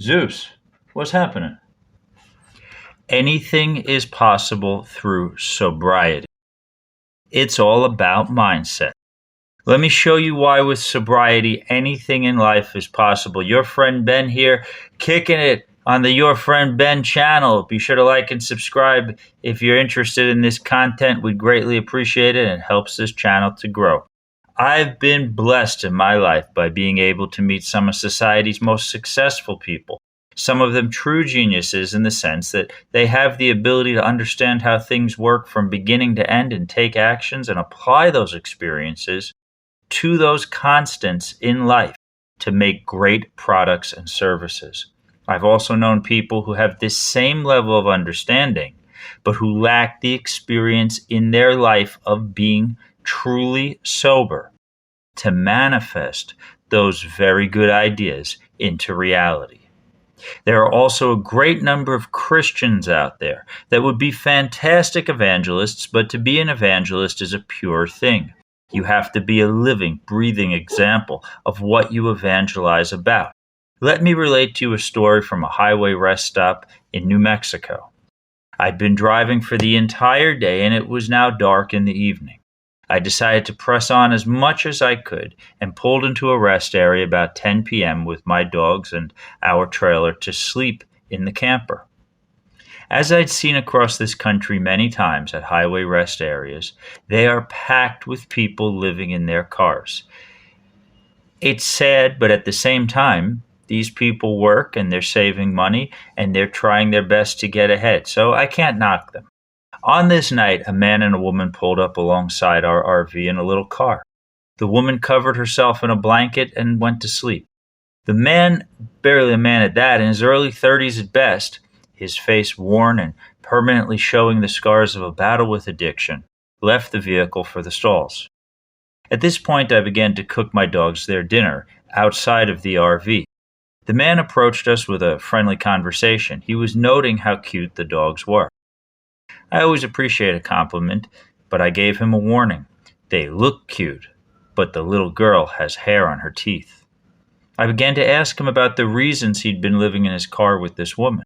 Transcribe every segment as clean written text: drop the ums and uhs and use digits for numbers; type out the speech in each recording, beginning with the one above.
Zeus, what's happening? Anything is possible through sobriety. It's all about mindset. Let me show you why with sobriety, anything in life is possible. Your friend Ben here, kicking it on the Your Friend Ben channel. Be sure to like and subscribe if you're interested in this content. We'd greatly appreciate it, and it helps this channel to grow. I've been blessed in my life by being able to meet some of society's most successful people. Some of them true geniuses in the sense that they have the ability to understand how things work from beginning to end and take actions and apply those experiences to those constants in life to make great products and services. I've also known people who have this same level of understanding, but who lack the experience in their life of being truly sober to manifest those very good ideas into reality. There are also a great number of Christians out there that would be fantastic evangelists, but to be an evangelist is a pure thing. You have to be a living, breathing example of what you evangelize about. Let me relate to you a story from a highway rest stop in New Mexico. I'd been driving for the entire day, and it was now dark in the evening. I decided to press on as much as I could and pulled into a rest area about 10 p.m. with my dogs and our trailer to sleep in the camper. As I'd seen across this country many times at highway rest areas, they are packed with people living in their cars. It's sad, but at the same time, these people work and they're saving money and they're trying their best to get ahead, so I can't knock them. On this night, a man and a woman pulled up alongside our RV in a little car. The woman covered herself in a blanket and went to sleep. The man, barely a man at that, in his early 30s at best, his face worn and permanently showing the scars of a battle with addiction, left the vehicle for the stalls. At this point, I began to cook my dogs their dinner outside of the RV. The man approached us with a friendly conversation. He was noting how cute the dogs were. I always appreciate a compliment, but I gave him a warning. They look cute, but the little girl has hair on her teeth. I began to ask him about the reasons he'd been living in his car with this woman.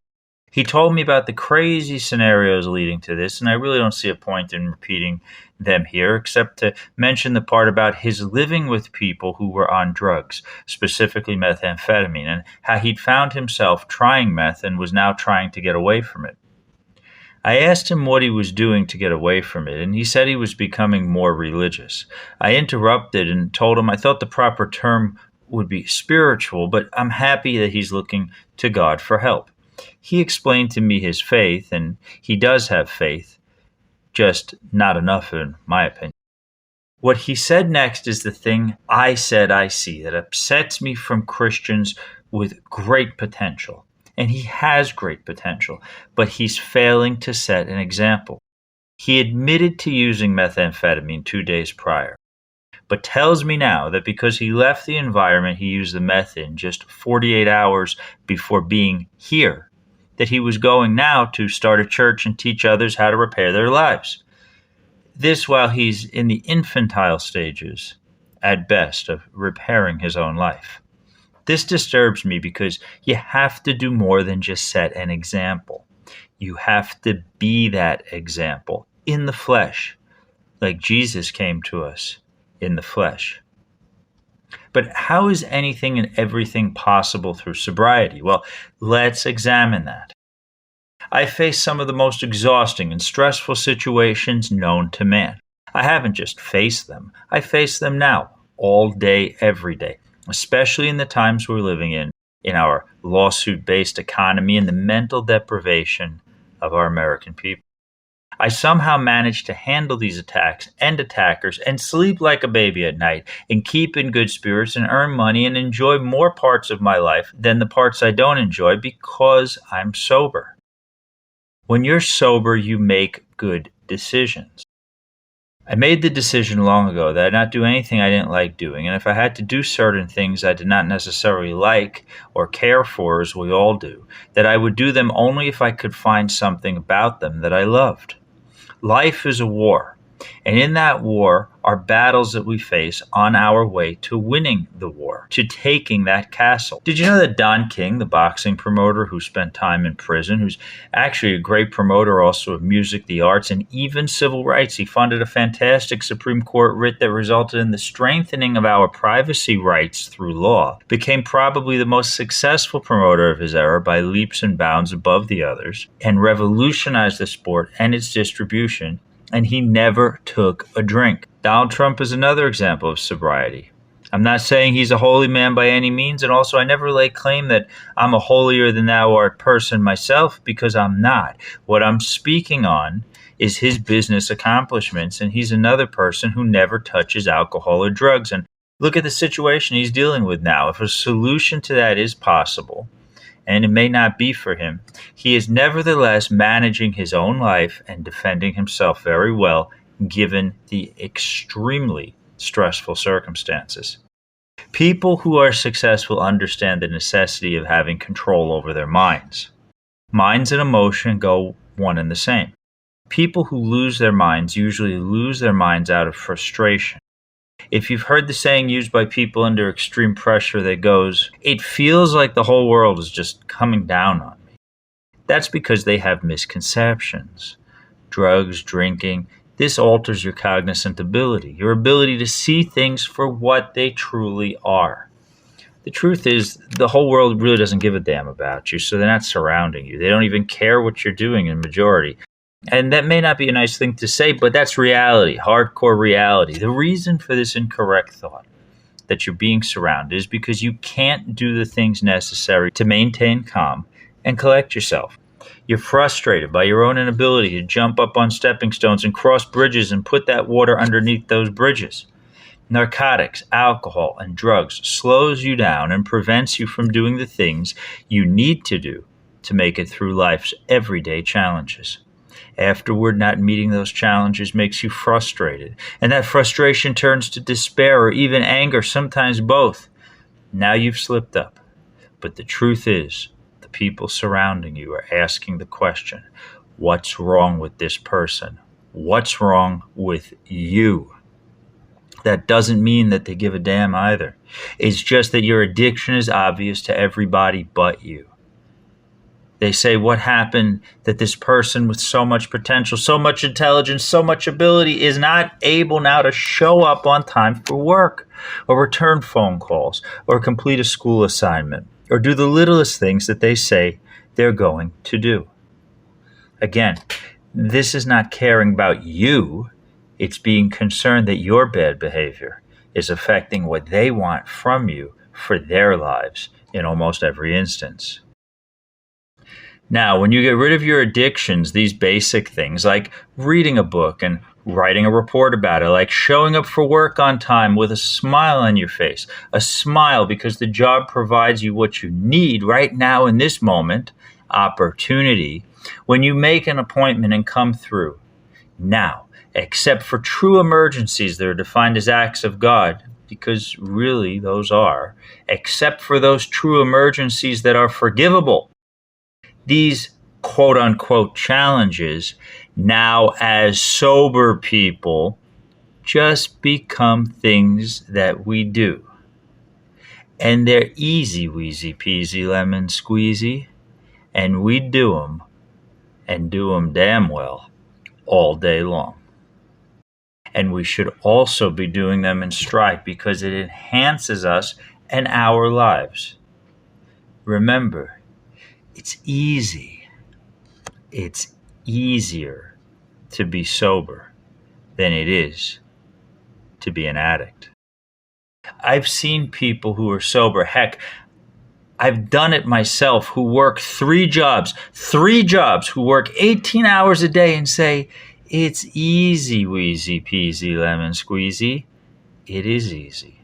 He told me about the crazy scenarios leading to this, and I really don't see a point in repeating them here, except to mention the part about his living with people who were on drugs, specifically methamphetamine, and how he'd found himself trying meth and was now trying to get away from it. I asked him what he was doing to get away from it, and he said he was becoming more religious. I interrupted and told him I thought the proper term would be spiritual, but I'm happy that he's looking to God for help. He explained to me his faith, and he does have faith, just not enough in my opinion. What he said next is the thing I said I see that upsets me from Christians with great potential. And he has great potential, but he's failing to set an example. He admitted to using methamphetamine 2 days prior, but tells me now that because he left the environment he used the meth in just 48 hours before being here, that he was going now to start a church and teach others how to repair their lives. This while he's in the infantile stages, at best, of repairing his own life. This disturbs me because you have to do more than just set an example. You have to be that example in the flesh, like Jesus came to us in the flesh. But how is anything and everything possible through sobriety? Well, let's examine that. I face some of the most exhausting and stressful situations known to man. I haven't just faced them. I face them now, all day, every day. Especially in the times we're living in our lawsuit-based economy and the mental deprivation of our American people. I somehow manage to handle these attacks and attackers and sleep like a baby at night and keep in good spirits and earn money and enjoy more parts of my life than the parts I don't enjoy because I'm sober. When you're sober, you make good decisions. I made the decision long ago that I'd not do anything I didn't like doing, and if I had to do certain things I did not necessarily like or care for, as we all do, that I would do them only if I could find something about them that I loved. Life is a war, And in that war are battles that we face on our way to winning the war, to taking that castle. Did you know that Don King, the boxing promoter who spent time in prison, who's actually a great promoter also of music, the arts, and even civil rights, he funded a fantastic Supreme Court writ that resulted in the strengthening of our privacy rights through law, became probably the most successful promoter of his era by leaps and bounds above the others, and revolutionized the sport and its distribution, and he never took a drink. Donald Trump is another example of sobriety. I'm not saying he's a holy man by any means, and also I never lay claim that I'm a holier than thou art person myself, because I'm not. What I'm speaking on is his business accomplishments, and he's another person who never touches alcohol or drugs. And look at the situation he's dealing with now. If a solution to that is possible, and it may not be for him, he is nevertheless managing his own life and defending himself very well, given the extremely stressful circumstances. People who are successful understand the necessity of having control over their minds. Minds and emotion go one and the same. People who lose their minds usually lose their minds out of frustration. If you've heard the saying used by people under extreme pressure that goes, "It feels like the whole world is just coming down on me," that's because they have misconceptions. Drugs, drinking, this alters your cognizant ability, your ability to see things for what they truly are. The truth is, the whole world really doesn't give a damn about you, so they're not surrounding you. They don't even care what you're doing in majority. And that may not be a nice thing to say, but that's reality, hardcore reality. The reason for this incorrect thought that you're being surrounded is because you can't do the things necessary to maintain calm and collect yourself. You're frustrated by your own inability to jump up on stepping stones and cross bridges and put that water underneath those bridges. Narcotics, alcohol, and drugs slows you down and prevents you from doing the things you need to do to make it through life's everyday challenges. Afterward, not meeting those challenges makes you frustrated, and that frustration turns to despair or even anger, sometimes both. Now you've slipped up. But the truth is, the people surrounding you are asking the question, what's wrong with this person? What's wrong with you? That doesn't mean that they give a damn either. It's just that your addiction is obvious to everybody but you. They say, what happened that this person with so much potential, so much intelligence, so much ability is not able now to show up on time for work, or return phone calls, or complete a school assignment, or do the littlest things that they say they're going to do? Again, this is not caring about you. It's being concerned that your bad behavior is affecting what they want from you for their lives in almost every instance. Now, when you get rid of your addictions, these basic things like reading a book and writing a report about it, like showing up for work on time with a smile on your face, a smile because the job provides you what you need right now in this moment, opportunity, when you make an appointment and come through. Now, except for true emergencies that are defined as acts of God, because really those are, except for those true emergencies that are forgivable, these quote-unquote challenges now as sober people just become things that we do. And they're easy, wheezy peasy, lemon squeezy, and we do them, and do them damn well, all day long. And we should also be doing them in stride because it enhances us and our lives. Remember, it's easy. It's easier to be sober than it is to be an addict. I've seen people who are sober. Heck, I've done it myself, who work three jobs, who work 18 hours a day and say, it's easy, wheezy peasy, lemon squeezy. It is easy.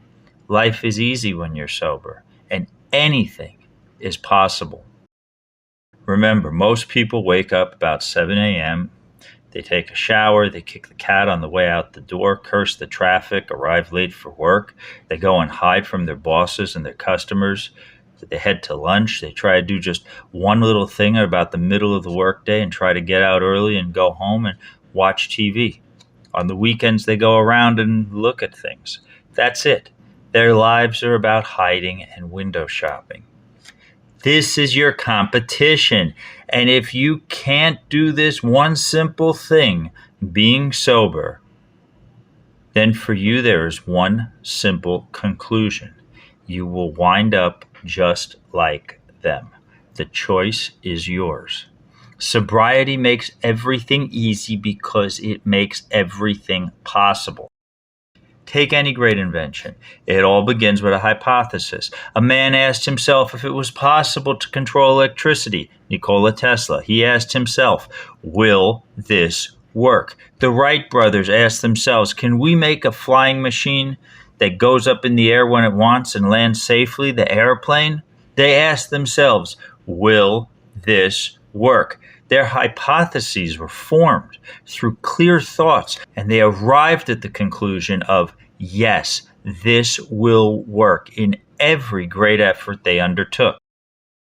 Life is easy when you're sober, and anything is possible. Remember, most people wake up about 7 a.m., they take a shower, they kick the cat on the way out the door, curse the traffic, arrive late for work, they go and hide from their bosses and their customers, they head to lunch, they try to do just one little thing about the middle of the workday and try to get out early and go home and watch TV. On the weekends, they go around and look at things. That's it. Their lives are about hiding and window shopping. This is your competition. And if you can't do this one simple thing, being sober, then for you there is one simple conclusion. You will wind up just like them. The choice is yours. Sobriety makes everything easy because it makes everything possible. Take any great invention. It all begins with a hypothesis. A man asked himself if it was possible to control electricity. Nikola Tesla. He asked himself, will this work? The Wright brothers asked themselves, can we make a flying machine that goes up in the air when it wants and lands safely, the airplane? They asked themselves, will this work? Their hypotheses were formed through clear thoughts, and they arrived at the conclusion of, yes, this will work in every great effort they undertook.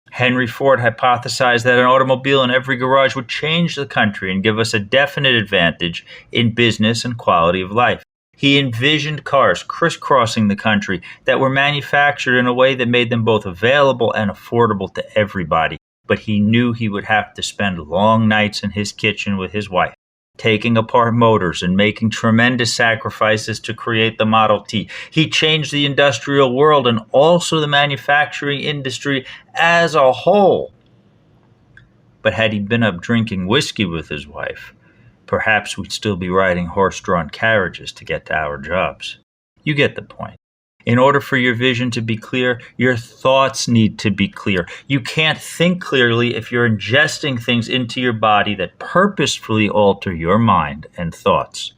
Henry Ford hypothesized that an automobile in every garage would change the country and give us a definite advantage in business and quality of life. He envisioned cars crisscrossing the country that were manufactured in a way that made them both available and affordable to everybody. But he knew he would have to spend long nights in his kitchen with his wife, taking apart motors and making tremendous sacrifices to create the Model T. He changed the industrial world and also the manufacturing industry as a whole. But had he been up drinking whiskey with his wife, perhaps we'd still be riding horse-drawn carriages to get to our jobs. You get the point. In order for your vision to be clear, your thoughts need to be clear. You can't think clearly if you're ingesting things into your body that purposefully alter your mind and thoughts.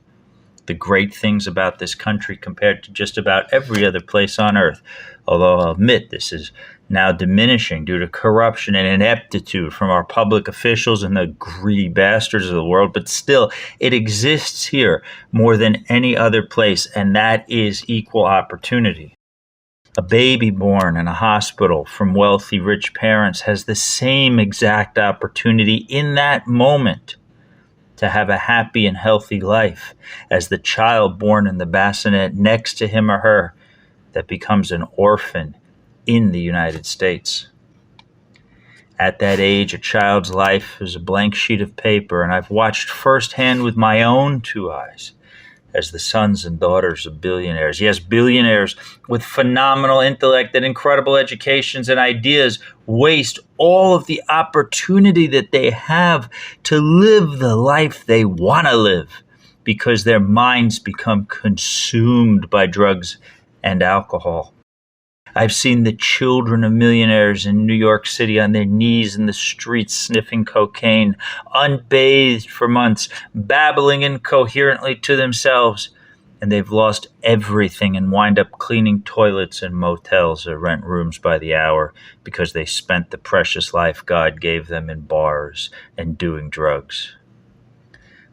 The great things about this country compared to just about every other place on earth, although I'll admit this is now diminishing due to corruption and ineptitude from our public officials and the greedy bastards of the world, but still, it exists here more than any other place, and that is equal opportunity. A baby born in a hospital from wealthy, rich parents has the same exact opportunity in that moment to have a happy and healthy life as the child born in the bassinet next to him or her that becomes an orphan in the United States. At that age, a child's life is a blank sheet of paper, and I've watched firsthand with my own two eyes as the sons and daughters of billionaires, yes, billionaires with phenomenal intellect and incredible educations and ideas, waste all of the opportunity that they have to live the life they want to live because their minds become consumed by drugs and alcohol. I've seen the children of millionaires in New York City on their knees in the streets sniffing cocaine, unbathed for months, babbling incoherently to themselves, and they've lost everything and wind up cleaning toilets in motels or rent rooms by the hour because they spent the precious life God gave them in bars and doing drugs.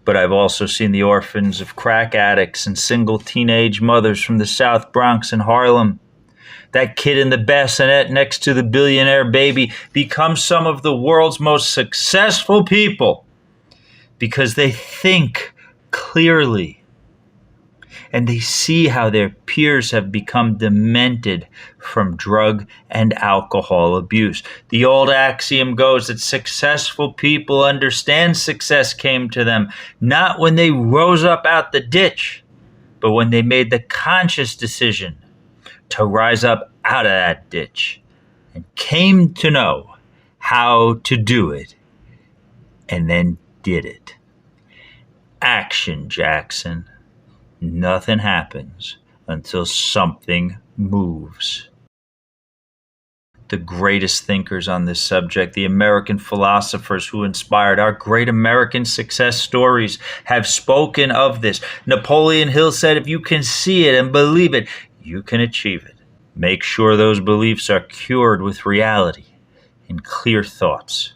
But I've also seen the orphans of crack addicts and single teenage mothers from the South Bronx and Harlem. That kid in the bassinet next to the billionaire baby becomes some of the world's most successful people because they think clearly and they see how their peers have become demented from drug and alcohol abuse. The old axiom goes that successful people understand success came to them not when they rose up out the ditch, but when they made the conscious decision to rise up out of that ditch and came to know how to do it and then did it. Action, Jackson. Nothing happens until something moves. The greatest thinkers on this subject, the American philosophers who inspired our great American success stories, have spoken of this. Napoleon Hill said, if you can see it and believe it, you can achieve it. Make sure those beliefs are cured with reality and clear thoughts.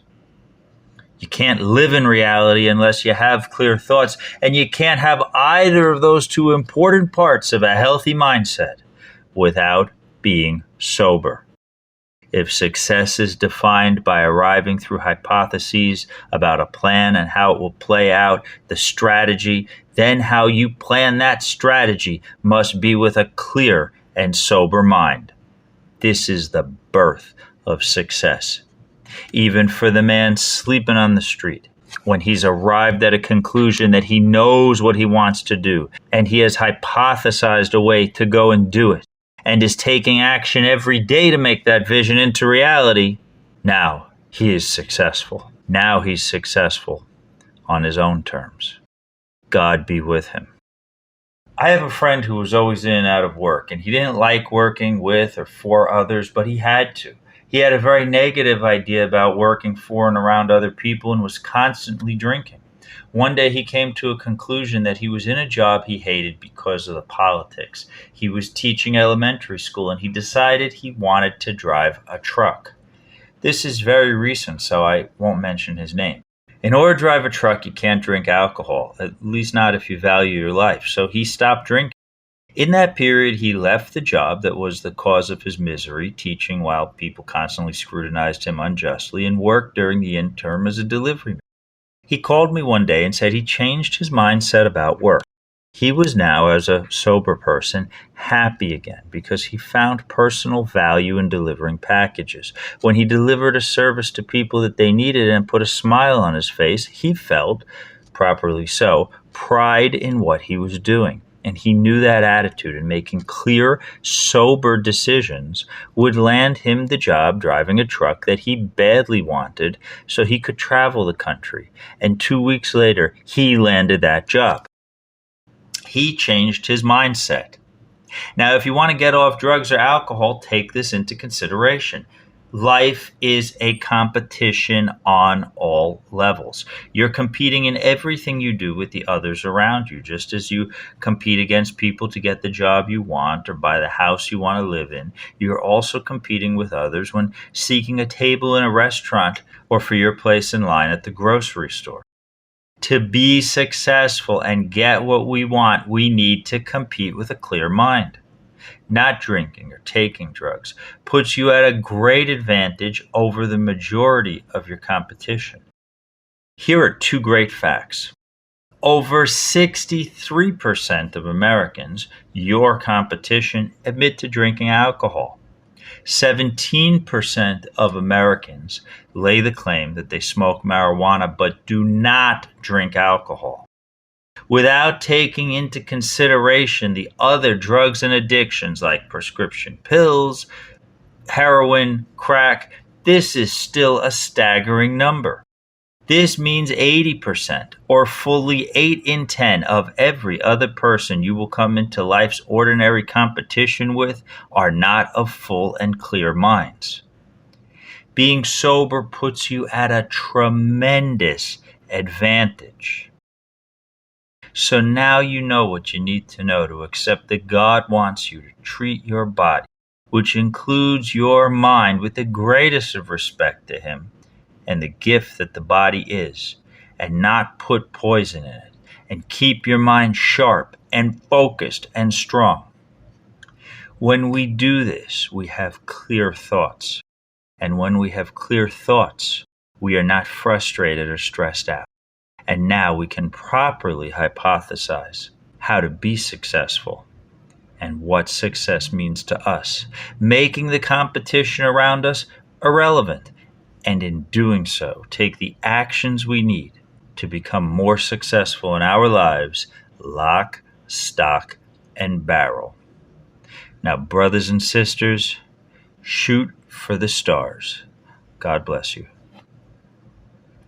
You can't live in reality unless you have clear thoughts, and you can't have either of those two important parts of a healthy mindset without being sober. If success is defined by arriving through hypotheses about a plan and how it will play out, the strategy, then how you plan that strategy must be with a clear and sober mind. This is the birth of success. Even for the man sleeping on the street, when he's arrived at a conclusion that he knows what he wants to do, and he has hypothesized a way to go and do it, and is taking action every day to make that vision into reality, now he is successful. Now he's successful on his own terms. God be with him. I have a friend who was always in and out of work, and he didn't like working with or for others, but he had to. He had a very negative idea about working for and around other people and was constantly drinking. One day he came to a conclusion that he was in a job he hated because of the politics. He was teaching elementary school, and he decided he wanted to drive a truck. This is very recent, so I won't mention his name. In order to drive a truck, you can't drink alcohol, at least not if you value your life, so he stopped drinking. In that period, he left the job that was the cause of his misery, teaching while people constantly scrutinized him unjustly, and worked during the interim as a delivery man. He called me one day and said he changed his mindset about work. He was now, as a sober person, happy again because he found personal value in delivering packages. When he delivered a service to people that they needed and put a smile on his face, he felt, properly so, pride in what he was doing. And he knew that attitude and making clear, sober decisions would land him the job driving a truck that he badly wanted so he could travel the country. And 2 weeks later, he landed that job. He changed his mindset. Now, if you want to get off drugs or alcohol, take this into consideration. Life is a competition on all levels. You're competing in everything you do with the others around you, just as you compete against people to get the job you want or buy the house you want to live in. You're also competing with others when seeking a table in a restaurant or for your place in line at the grocery store. To be successful and get what we want, we need to compete with a clear mind. Not drinking or taking drugs puts you at a great advantage over the majority of your competition. Here are two great facts. Over 63% of Americans, your competition, admit to drinking alcohol. 17% of Americans lay the claim that they smoke marijuana but do not drink alcohol. Without taking into consideration the other drugs and addictions like prescription pills, heroin, crack, this is still a staggering number. This means 80%, or fully 8 in 10 of every other person you will come into life's ordinary competition with are not of full and clear minds. Being sober puts you at a tremendous advantage. So now you know what you need to know to accept that God wants you to treat your body, which includes your mind, with the greatest of respect to Him and the gift that the body is, and not put poison in it, and keep your mind sharp and focused and strong. When we do this, we have clear thoughts. And when we have clear thoughts, we are not frustrated or stressed out. And now we can properly hypothesize how to be successful and what success means to us, making the competition around us irrelevant, and in doing so, take the actions we need to become more successful in our lives, lock, stock, and barrel. Now, brothers and sisters, shoot for the stars. God bless you.